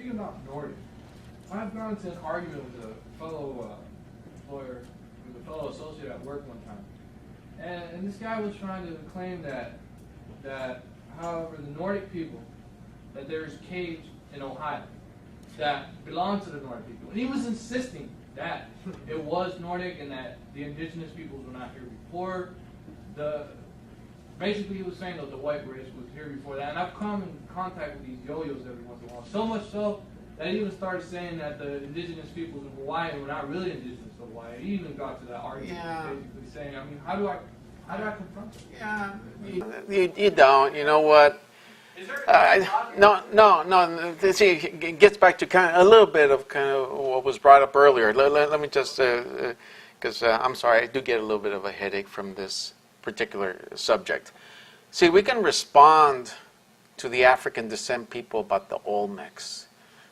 speaking about Nordic, I've gone into an argument with a fellow lawyer, with a fellow associate at work one time, and this guy was trying to claim that however the Nordic people, that there's caves in Ohio that belong to the Nordic people, and he was insisting that it was Nordic and that the indigenous peoples were not here before. Basically, he was saying that the white race was here before that, and I've come in contact with these yo-yos every once in a while. So much so that he even started saying that the indigenous peoples in Hawaii were not really indigenous to Hawaii. He even got to that argument, basically saying, I mean, how do I confront it? Yeah, you don't. You know what? No. See, it gets back to kind of a little bit of what was brought up earlier. Let me just, because I'm sorry, I do get a little bit of a headache from this particular subject. See, we can respond to the African descent people about the Olmecs.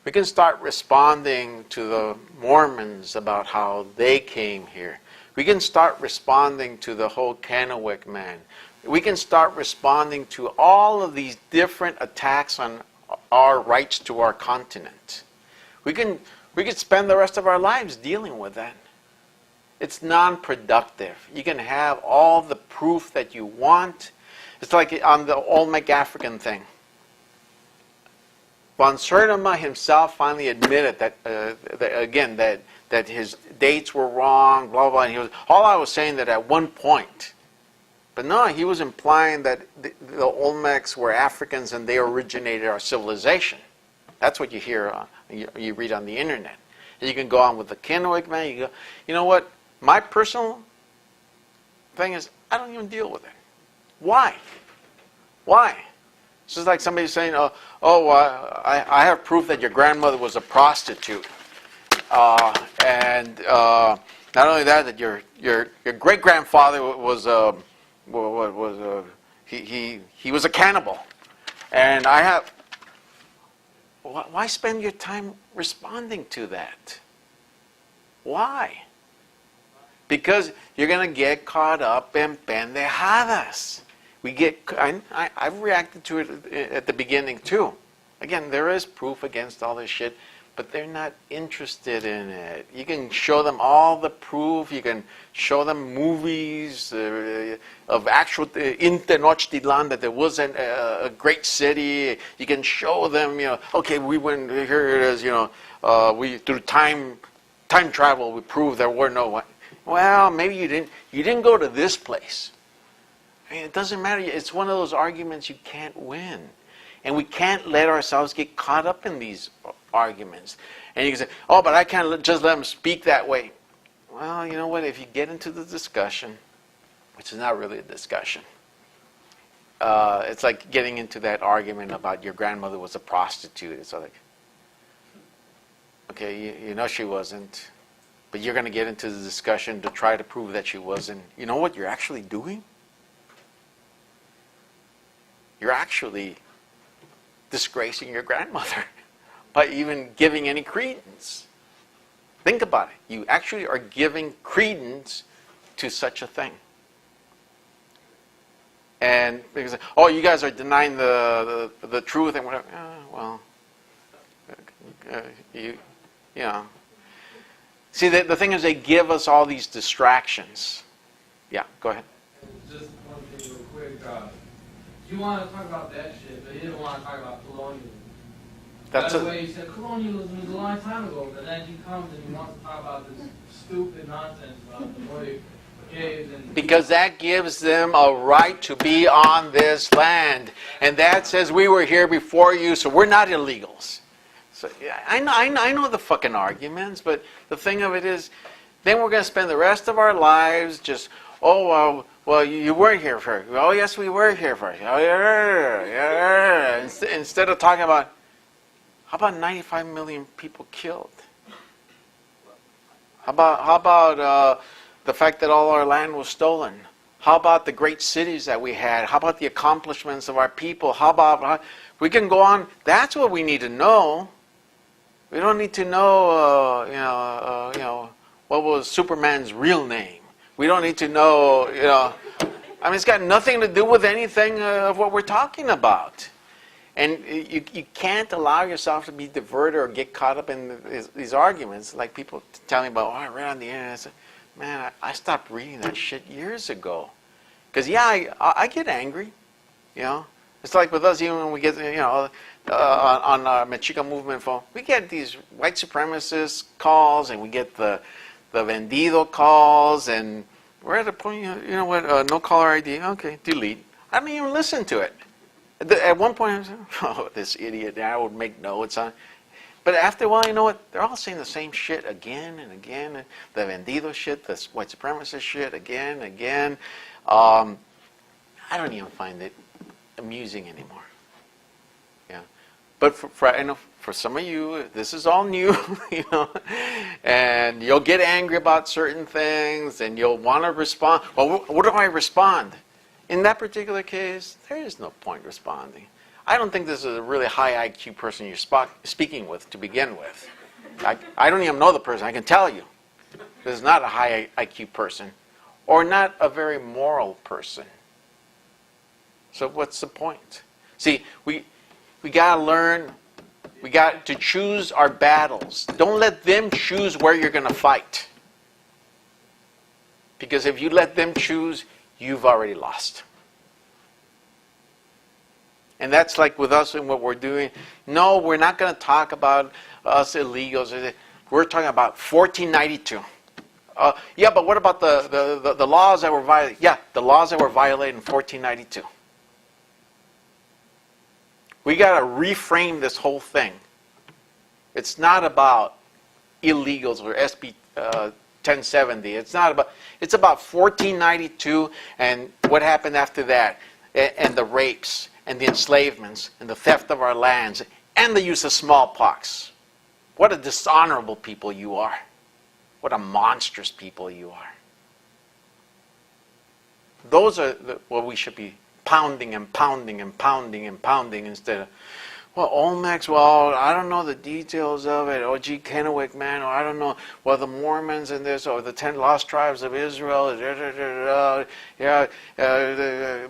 We can start responding to the Mormons about how they came here. We can start responding to the whole Kennewick man. We can start responding to all of these different attacks on our rights to our continent. We could spend the rest of our lives dealing with that. It's non-productive. You can have all the proof that you want. It's like on the Olmec African thing. Von Sertima himself finally admitted that his dates were wrong, blah, blah, and all I was saying that at one point. But no, he was implying that the Olmecs were Africans and they originated our civilization. That's what you hear, you read on the internet. And you can go on with the Kennewick man. You know what? My personal thing is, I don't even deal with it. Why? Why? It's just like somebody saying, I have proof that your grandmother was a prostitute. And not only that your great-grandfather he was a cannibal. And I have... Why spend your time responding to that? Why? Because you're going to get caught up in pendejadas. I've reacted to it at the beginning too. Again, there is proof against all this shit, but they're not interested in it. You can show them all the proof. You can show them movies of actual in Tenochtitlan that there wasn't a great city. You can show them, okay, we went here. It is, we through time travel we proved there were no. Well, maybe you didn't go to this place. I mean, it doesn't matter. It's one of those arguments you can't win. And we can't let ourselves get caught up in these arguments. And you can say, oh, but I can't just let them speak that way. Well, you know what? If you get into the discussion, which is not really a discussion, it's like getting into that argument about your grandmother was a prostitute. It's like, okay, you know she wasn't. But you're going to get into the discussion to try to prove that she wasn't. You know what you're actually doing? You're actually disgracing your grandmother by even giving any credence. Think about it. You actually are giving credence to such a thing. And because, oh, you guys are denying the truth and whatever. You know. See, the thing is, they give us all these distractions. Yeah, go ahead. Just one thing real quick. You want to talk about that shit, but you didn't want to talk about colonialism. By the way, you said colonialism was a long time ago, but then he comes and he wants to talk about this stupid nonsense about the way caves and... Because that gives them a right to be on this land. And that says we were here before you, so we're not illegals. So yeah, I know the fucking arguments, but the thing of it is, then we're going to spend the rest of our lives just, well, you weren't here first. Oh, yes, we were here first. Oh, yeah. Instead of talking about, how about 95 million people killed? How about the fact that all our land was stolen? How about the great cities that we had? How about the accomplishments of our people? How about, we can go on. That's what we need to know. We don't need to know, what was Superman's real name. We don't need to know, I mean, it's got nothing to do with anything of what we're talking about. And you can't allow yourself to be diverted or get caught up in these arguments. Like people tell me about, oh, I read on the internet. I said, man, I stopped reading that shit years ago. Because, yeah, I get angry, you know. It's like with us, even when we get, you know, on our Mexica movement phone, we get these white supremacist calls, and we get the vendido calls, and we're at a point, you know what, no caller ID, okay, delete. I don't even listen to it. At one point, I was like, oh, this idiot, I would make notes on it. But after a while, you know what, they're all saying the same shit again and again. The vendido shit, the white supremacist shit, again and again. I don't even find it amusing anymore. Yeah, but I know for some of you, this is all new, you know, and you'll get angry about certain things, and you'll want to respond. Well, what do I respond? In that particular case, there is no point responding. I don't think this is a really high IQ person you're speaking with to begin with. I don't even know the person. I can tell you, this is not a high IQ person, or not a very moral person. So what's the point? See, we got to learn, we got to choose our battles. Don't let them choose where you're going to fight. Because if you let them choose, you've already lost. And that's like with us and what we're doing. No, we're not going to talk about us illegals. We're talking about 1492. Yeah, but what about the laws that were violated? Yeah, the laws that were violated in 1492. We got to reframe this whole thing. It's not about illegals or SB 1070. It's about 1492 and what happened after that, and the rapes and the enslavements and the theft of our lands and the use of smallpox. What a dishonorable people you are. What a monstrous people you are. Those are what we should be pounding and pounding and pounding and pounding instead of, well, Olmecs, well, I don't know the details of it. Oh, gee, Kennewick, man, or I don't know. Well, the Mormons and this, or the 10 lost tribes of Israel.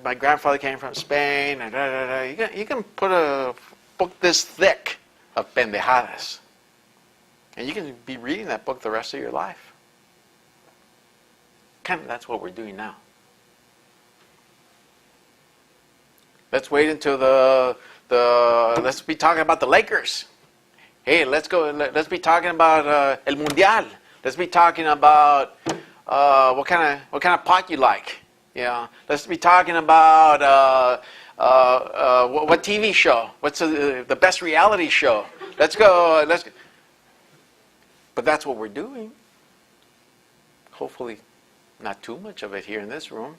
My grandfather came from Spain. You can put a book this thick of pendejadas. And you can be reading that book the rest of your life. Kind of, that's what we're doing now. Let's wait until let's be talking about the Lakers. Hey, let's be talking about El Mundial. Let's be talking about what kind of pot you like. Yeah. Let's be talking about what TV show. What's the best reality show? Let's go. But that's what we're doing. Hopefully, not too much of it here in this room.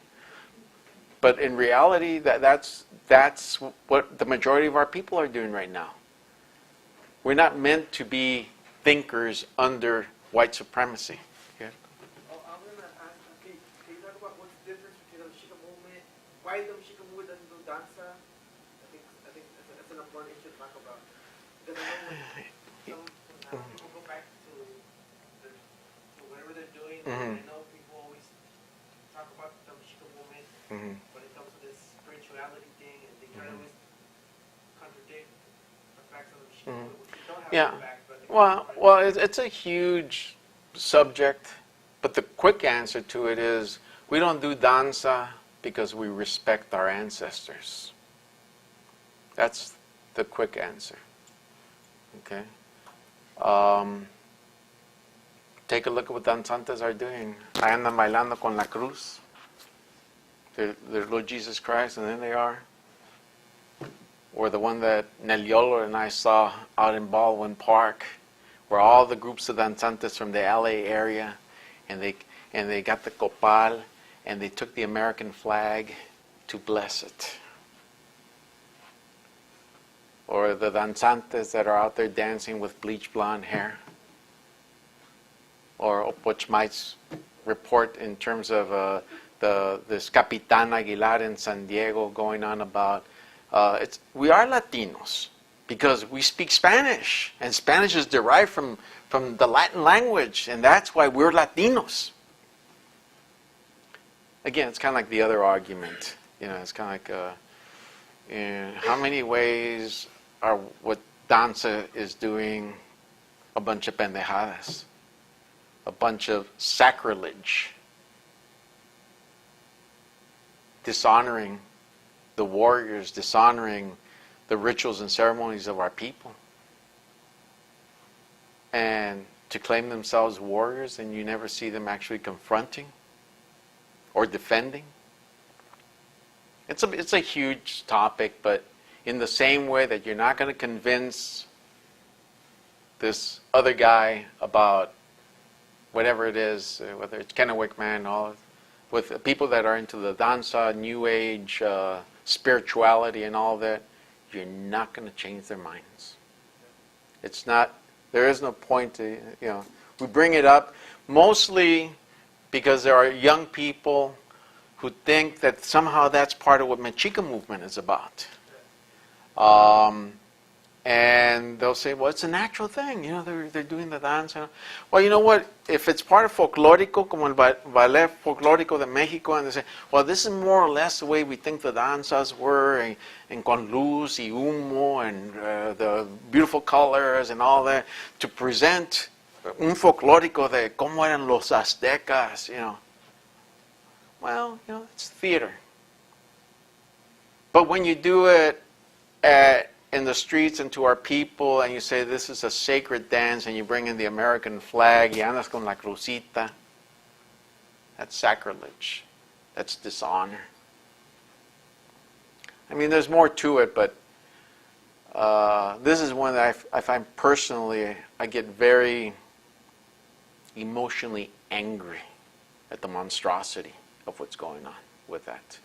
But in reality, that's what the majority of our people are doing right now. We're not meant to be thinkers under white supremacy. Yeah. Oh, I'm going to ask, can you talk about what's the difference between the Mexica movement? Why the Mexica movement doesn't do danza? I think that's an important issue to talk about. Because I know when people go back to whatever they're doing, I know people always talk about the Mexica movement. When it comes to this spirituality thing, and they try to always contradict the facts of the Mexica movement, which you don't have to go back. Well, it's a huge subject, but the quick answer to it is we don't do danza because we respect our ancestors. That's the quick answer. Okay? Take a look at what danzantes are doing. Ahí andan bailando con la cruz. Their Lord Jesus Christ, and then they are. Or the one that Neliolo and I saw out in Baldwin Park, where all the groups of danzantes from the LA area, and they got the copal, and they took the American flag to bless it. Or the danzantes that are out there dancing with bleach blonde hair. Or which might report in terms of this Capitan Aguilar in San Diego going on about we are Latinos because we speak Spanish, and Spanish is derived from the Latin language, and that's why we're Latinos. Again, it's kind of like the other argument. You know, it's kind of like In how many ways are what danza is doing a bunch of pendejadas, a bunch of sacrilege, dishonoring the warriors, dishonoring the rituals and ceremonies of our people. And to claim themselves warriors, and you never see them actually confronting or defending. It's a huge topic, but in the same way that you're not going to convince this other guy about whatever it is, whether it's Kennewick Man, all with people that are into the danza, New Age, spirituality, and all that, you're not going to change their minds. It's not. There is no point to, we bring it up mostly because there are young people who think that somehow that's part of what Mexica movement is about. And they'll say, well, it's a natural thing, they're doing the dance. Well, you know what, if it's part of folclórico, como el ballet folclórico de Mexico, and they say, well, this is more or less the way we think the danzas were, and con luz y humo, and the beautiful colors and all that, to present un folclórico de cómo eran los aztecas, Well, it's theater. But when you do it in the streets and to our people, and you say this is a sacred dance, and you bring in the American flag, y andas con la crucita, that's sacrilege. That's dishonor. I mean, there's more to it, but this is one that I find personally, I get very emotionally angry at the monstrosity of what's going on with that.